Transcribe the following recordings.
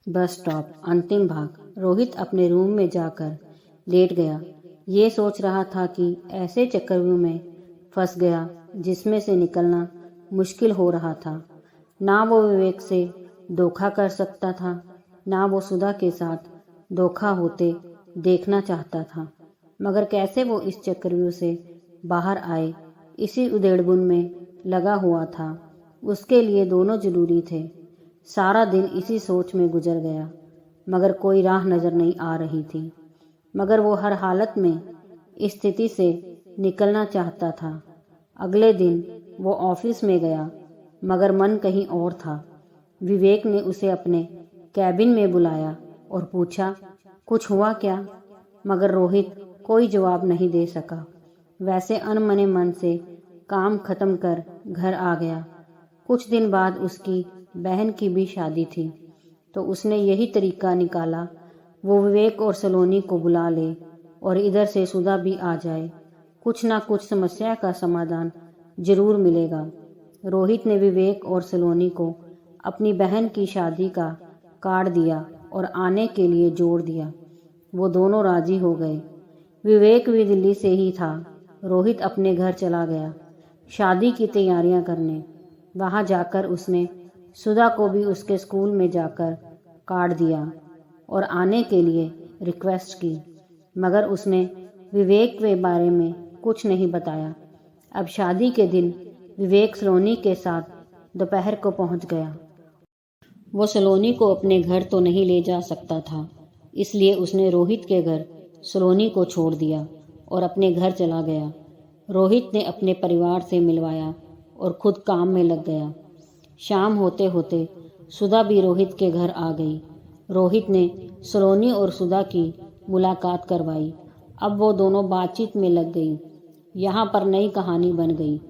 Bus stop अंतिम भाग। रोहित अपने रूम में जाकर लेट गया। ये सोच रहा था कि ऐसे चक्रव्यूह में फंस गया जिसमें से निकलना मुश्किल हो रहा था। ना वो विवेक से धोखा कर सकता था, ना वो सुधा के साथ धोखा होते देखना चाहता था। मगर कैसे वो इस चक्रव्यूह से बाहर आए, इसी उधेड़बुन में लगा हुआ था। उसके लिए दोनों जरूरी थे। सारा दिन इसी सोच में गुजर गया, मगर कोई राह नजर नहीं आ रही थी। मगर वो हर हालत में इस स्थिति से निकलना चाहता था। अगले दिन वो ऑफिस में गया, मगर मन कहीं और था। विवेक ने उसे अपने कैबिन में बुलाया और पूछा, कुछ हुआ क्या? मगर रोहित कोई जवाब नहीं दे सका। वैसे अनमने मन से काम खत्म कर घर आ गया। कुछ दिन बाद उसकी बहन की भी शादी थी, तो उसने यही तरीका निकाला, वो विवेक और सलोनी को बुला ले और इधर से सुधा भी आ जाए। कुछ ना कुछ समस्या का समाधान जरूर मिलेगा। रोहित ने विवेक और सलोनी को अपनी बहन की शादी का कार्ड दिया और आने के लिए जोड़ दिया। वो दोनों राजी हो गए। विवेक भी दिल्ली से ही था। रोहित अपने घर चला गया शादी की तैयारियां करने। वहां जाकर उसने सुधा को भी उसके स्कूल में जाकर कार्ड दिया और आने के लिए रिक्वेस्ट की, मगर उसने विवेक के बारे में कुछ नहीं बताया। अब शादी के दिन विवेक सलोनी के साथ दोपहर को पहुंच गया। वो सलोनी को अपने घर तो नहीं ले जा सकता था, इसलिए उसने रोहित के घर सलोनी को छोड़ दिया और अपने घर चला गया। रोहित ने अपने परिवार से मिलवाया और खुद काम में लग गया। शाम होते होते सुधा भी रोहित के घर आ गई। रोहित ने सलोनी और सुधा की मुलाकात करवाई। अब वो दोनों बातचीत में लग गई। यहाँ पर नई कहानी बन गई।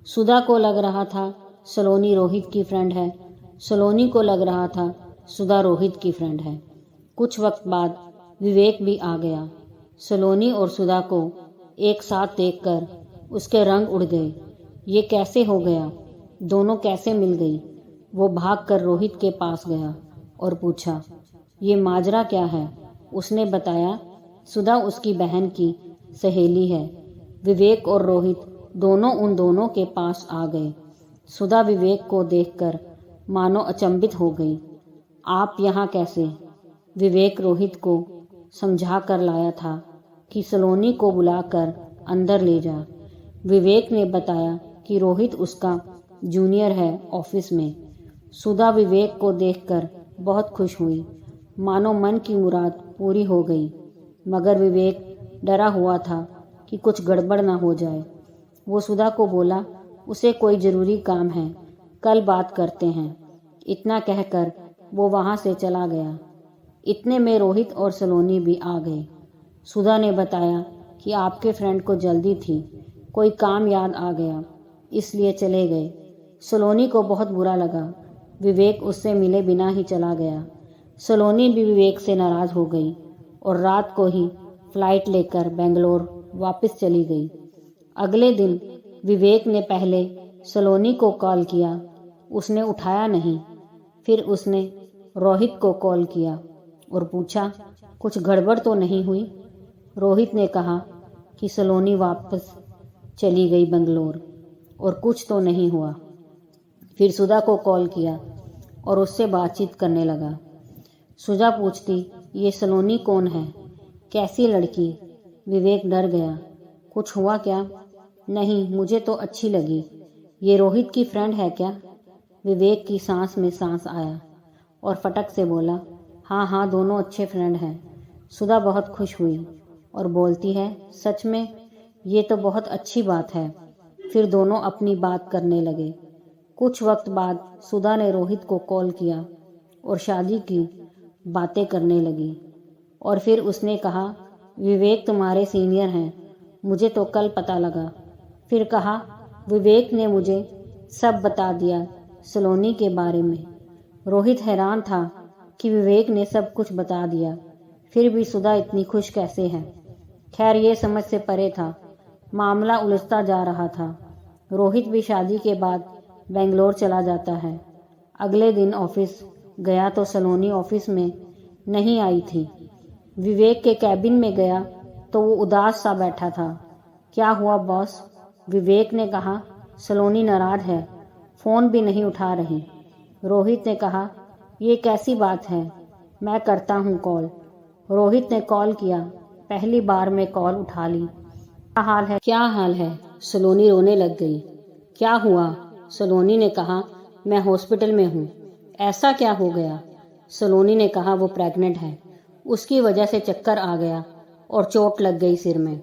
सुधा को लग रहा था सलोनी रोहित की फ्रेंड है, सलोनी को लग रहा था सुधा रोहित की फ्रेंड है। कुछ वक्त बाद विवेक भी आ गया। सलोनी और सुधा को एक साथ देखकर उसके रंग उड़ गए। ये कैसे हो गया? दोनों कैसे मिल गई? वो भागकर रोहित के पास गया और पूछा, ये माजरा क्या है? उसने बताया, सुधा उसकी बहन की सहेली है। विवेक और रोहित दोनों उन दोनों के पास आ गए। सुधा विवेक को देखकर मानो अचंभित हो गई। आप यहाँ कैसे? विवेक रोहित को समझा कर लाया था कि सलोनी को बुलाकर अंदर ले जा। विवेक ने बताया कि रोहित उसका जूनियर है ऑफिस में। सुधा विवेक को देखकर बहुत खुश हुई, मानो मन की मुराद पूरी हो गई। मगर विवेक डरा हुआ था कि कुछ गड़बड़ ना हो जाए। वो सुधा को बोला, उसे कोई ज़रूरी काम है, कल बात करते हैं। इतना कहकर वो वहाँ से चला गया। इतने में रोहित और सलोनी भी आ गए। सुधा ने बताया कि आपके फ्रेंड को जल्दी थी, कोई काम याद आ गया, इसलिए चले गए। सलोनी को बहुत बुरा लगा। विवेक उससे मिले बिना ही चला गया। सलोनी भी विवेक से नाराज़ हो गई और रात को ही फ्लाइट लेकर बेंगलोर वापस चली गई। अगले दिन विवेक ने पहले सलोनी को कॉल किया, उसने उठाया नहीं। फिर उसने रोहित को कॉल किया और पूछा, कुछ गड़बड़ तो नहीं हुई? रोहित ने कहा कि सलोनी वापस चली गई बेंगलोर और कुछ तो नहीं हुआ। फिर सुधा को कॉल किया और उससे बातचीत करने लगा। सुधा पूछती, ये सलोनी कौन है? कैसी लड़की? विवेक डर गया। कुछ हुआ क्या? नहीं, मुझे तो अच्छी लगी। ये रोहित की फ्रेंड है क्या? विवेक की सांस में सांस आया और फटक से बोला, हाँ हाँ, दोनों अच्छे फ्रेंड हैं। सुधा बहुत खुश हुई और बोलती है, सच में? ये तो बहुत अच्छी बात है। फिर दोनों अपनी बात करने लगे। कुछ वक्त बाद सुधा ने रोहित को कॉल किया और शादी की बातें करने लगी। और फिर उसने कहा, विवेक तुम्हारे सीनियर हैं, मुझे तो कल पता लगा। फिर कहा, विवेक ने मुझे सब बता दिया सलोनी के बारे में। रोहित हैरान था कि विवेक ने सब कुछ बता दिया, फिर भी सुधा इतनी खुश कैसे है। खैर, ये समझ से परे था। मामला उलझता जा रहा था। रोहित भी शादी के बाद बेंगलोर चला जाता है। अगले दिन ऑफिस गया तो सलोनी ऑफिस में नहीं आई थी। विवेक के कैबिन में गया तो वो उदास सा बैठा था। क्या हुआ बॉस? विवेक ने कहा। सलोनी नाराज है, फ़ोन भी नहीं उठा रही। रोहित ने कहा, ये कैसी बात है, मैं करता हूँ कॉल। रोहित ने कॉल किया। पहली बार में कॉल उठा ली। क्या हाल है? सलोनी रोने लग गई। क्या हुआ? सलोनी ने कहा, मैं हॉस्पिटल में हूँ। ऐसा क्या हो गया? सलोनी ने कहा, वो प्रेग्नेंट है, उसकी वजह से चक्कर आ गया और चोट लग गई सिर में।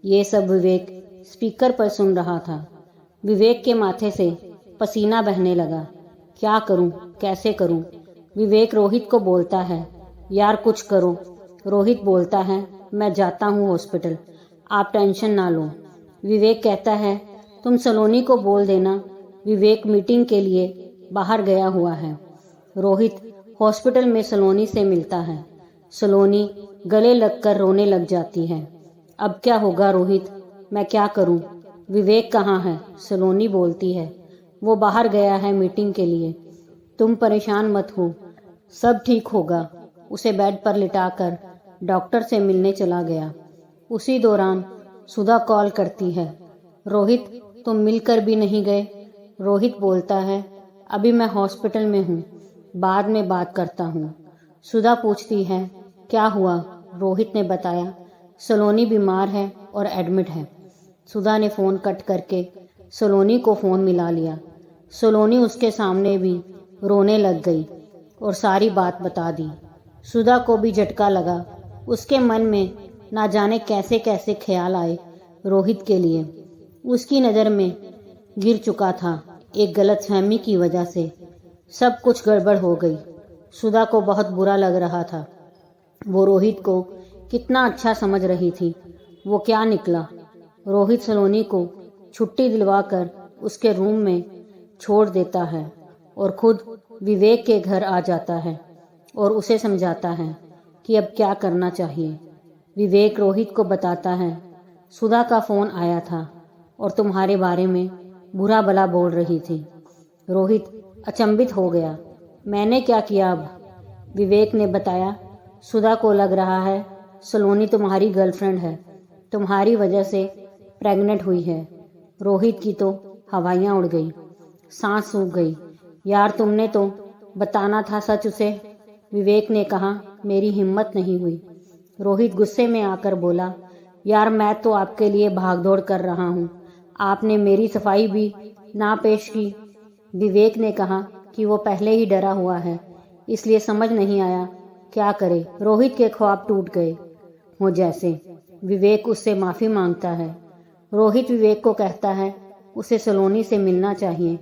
ये सब विवेक स्पीकर पर सुन रहा था। विवेक के माथे से पसीना बहने लगा। क्या करूं, कैसे करूं? विवेक रोहित को बोलता है, यार कुछ करो। रोहित बोलता है, मैं जाता हूं हॉस्पिटल, आप टेंशन ना लो। विवेक कहता है, तुम सलोनी को बोल देना विवेक मीटिंग के लिए बाहर गया हुआ है। रोहित हॉस्पिटल में सलोनी से मिलता है। सलोनी गले लगकर रोने लग जाती है। अब क्या होगा रोहित, मैं क्या करूं? विवेक कहाँ है? सलोनी बोलती है, वो बाहर गया है मीटिंग के लिए। तुम परेशान मत हो, सब ठीक होगा। उसे बेड पर लिटाकर डॉक्टर से मिलने चला गया। उसी दौरान सुधा कॉल करती है, रोहित तुम मिलकर भी नहीं गए? रोहित बोलता है, अभी मैं हॉस्पिटल में हूँ, बाद में बात करता हूँ। सुधा पूछती है, क्या हुआ? रोहित ने बताया, सलोनी बीमार है और एडमिट है। सुधा ने फ़ोन कट करके सलोनी को फ़ोन मिला लिया। सलोनी उसके सामने भी रोने लग गई और सारी बात बता दी। सुधा को भी झटका लगा। उसके मन में ना जाने कैसे कैसे ख्याल आए रोहित के लिए। उसकी नज़र में गिर चुका था एक गलतफहमी की वजह से। सब कुछ गड़बड़ हो गई। सुधा को बहुत बुरा लग रहा था। वो रोहित को कितना अच्छा समझ रही थी, वो क्या निकला। रोहित सलोनी को छुट्टी दिलवाकर उसके रूम में छोड़ देता है और खुद विवेक के घर आ जाता है और उसे समझाता है कि अब क्या करना चाहिए। विवेक रोहित को बताता है, सुधा का फ़ोन आया था और तुम्हारे बारे में बुरा भला बोल रही थी। रोहित अचंभित हो गया। मैंने क्या किया अब? विवेक ने बताया, सुधा को लग रहा है सलोनी तुम्हारी गर्लफ्रेंड है, तुम्हारी वजह से प्रेग्नेंट हुई है। रोहित की तो हवाइयाँ उड़ गई, सांस सूख गई। यार तुमने तो बताना था सच उसे। विवेक ने कहा, मेरी हिम्मत नहीं हुई। रोहित गुस्से में आकर बोला, यार मैं तो आपके लिए भागदौड़ कर रहा हूँ, आपने मेरी सफाई भी ना पेश की। विवेक ने कहा कि वो पहले ही डरा हुआ है, इसलिए समझ नहीं आया क्या करे। रोहित के ख्वाब टूट गए हो जैसे। विवेक उससे माफ़ी मांगता है। रोहित विवेक को कहता है उसे सलोनी से मिलना चाहिए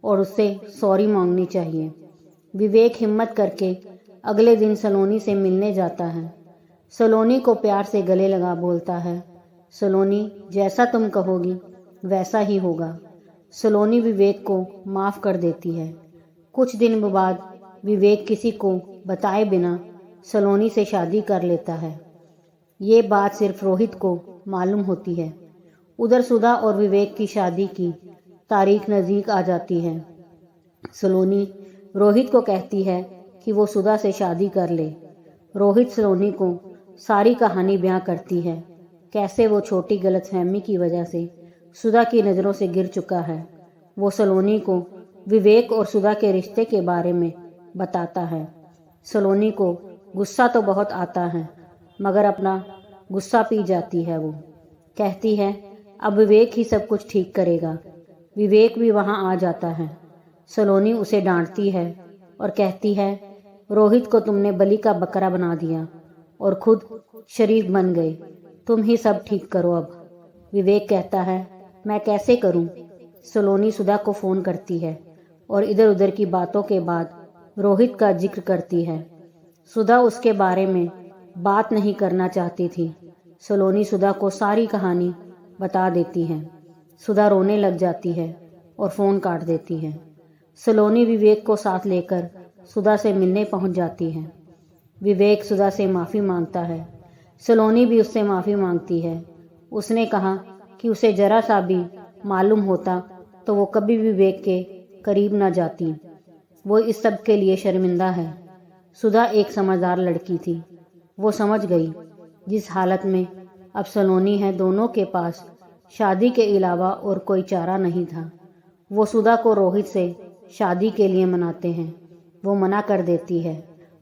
और उससे सॉरी मांगनी चाहिए। विवेक हिम्मत करके अगले दिन सलोनी से मिलने जाता है। सलोनी को प्यार से गले लगा बोलता है, सलोनी जैसा तुम कहोगी वैसा ही होगा। सलोनी विवेक को माफ़ कर देती है। कुछ दिन बाद विवेक किसी को बताए बिना सलोनी से शादी कर लेता है। ये बात सिर्फ रोहित को मालूम होती है। उधर सुधा और विवेक की शादी की तारीख नज़दीक आ जाती है। सलोनी रोहित को कहती है कि वो सुधा से शादी कर ले। रोहित सलोनी को सारी कहानी बयां करती है, कैसे वो छोटी गलतफहमी की वजह से सुधा की नज़रों से गिर चुका है। वो सलोनी को विवेक और सुधा के रिश्ते के बारे में बताता है। सलोनी को गुस्सा तो बहुत आता है, मगर अपना गुस्सा पी जाती है। वो कहती है, अब विवेक ही सब कुछ ठीक करेगा। विवेक भी वहाँ आ जाता है। सलोनी उसे डांटती है और कहती है, रोहित को तुमने बलि का बकरा बना दिया और खुद शरीक बन गए, तुम ही सब ठीक करो अब। विवेक कहता है, मैं कैसे करूं? सलोनी सुधा को फ़ोन करती है और इधर उधर की बातों के बाद रोहित का जिक्र करती है। सुधा उसके बारे में बात नहीं करना चाहती थी। सलोनी सुधा को सारी कहानी बता देती है। सुधा रोने लग जाती है और फ़ोन काट देती है। सलोनी विवेक को साथ लेकर सुधा से मिलने पहुंच जाती है। विवेक सुधा से माफ़ी मांगता है। सलोनी भी उससे माफ़ी मांगती है। उसने कहा कि उसे जरा सा भी मालूम होता तो वो कभी विवेक के करीब न जाती। वो इस सब के लिए शर्मिंदा है। सुधा एक समझदार लड़की थी। वो समझ गई जिस हालत में अब सलोनी है, दोनों के पास शादी के अलावा और कोई चारा नहीं था। वो सुधा को रोहित से शादी के लिए मनाते हैं। वो मना कर देती है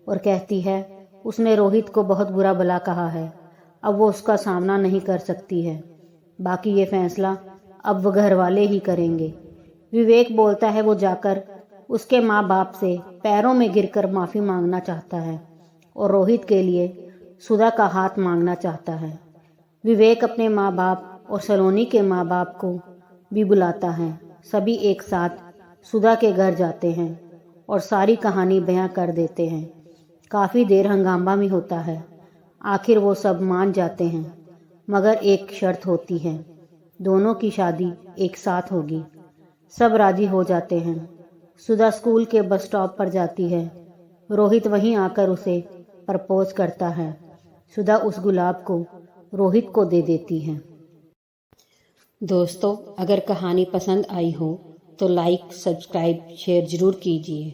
और कहती है उसने रोहित को बहुत बुरा भला कहा है, अब वो उसका सामना नहीं कर सकती है। बाकी ये फैसला अब वो घर वाले ही करेंगे। विवेक बोलता है वो जाकर उसके माँ बाप से पैरों में गिरकर माफ़ी मांगना चाहता है और रोहित के लिए सुधा का हाथ मांगना चाहता है। विवेक अपने माँ बाप और सलोनी के माँ बाप को भी बुलाता है। सभी एक साथ सुधा के घर जाते हैं और सारी कहानी बयां कर देते हैं। काफ़ी देर हंगामा भी होता है। आखिर वो सब मान जाते हैं, मगर एक शर्त होती है, दोनों की शादी एक साथ होगी। सब राजी हो जाते हैं। सुधा स्कूल के बस स्टॉप पर जाती है। रोहित वहीं आकर उसे प्रपोज करता है। सुधा उस गुलाब को रोहित को दे देती है। दोस्तों, अगर कहानी पसंद आई हो तो लाइक, सब्सक्राइब, शेयर ज़रूर कीजिए।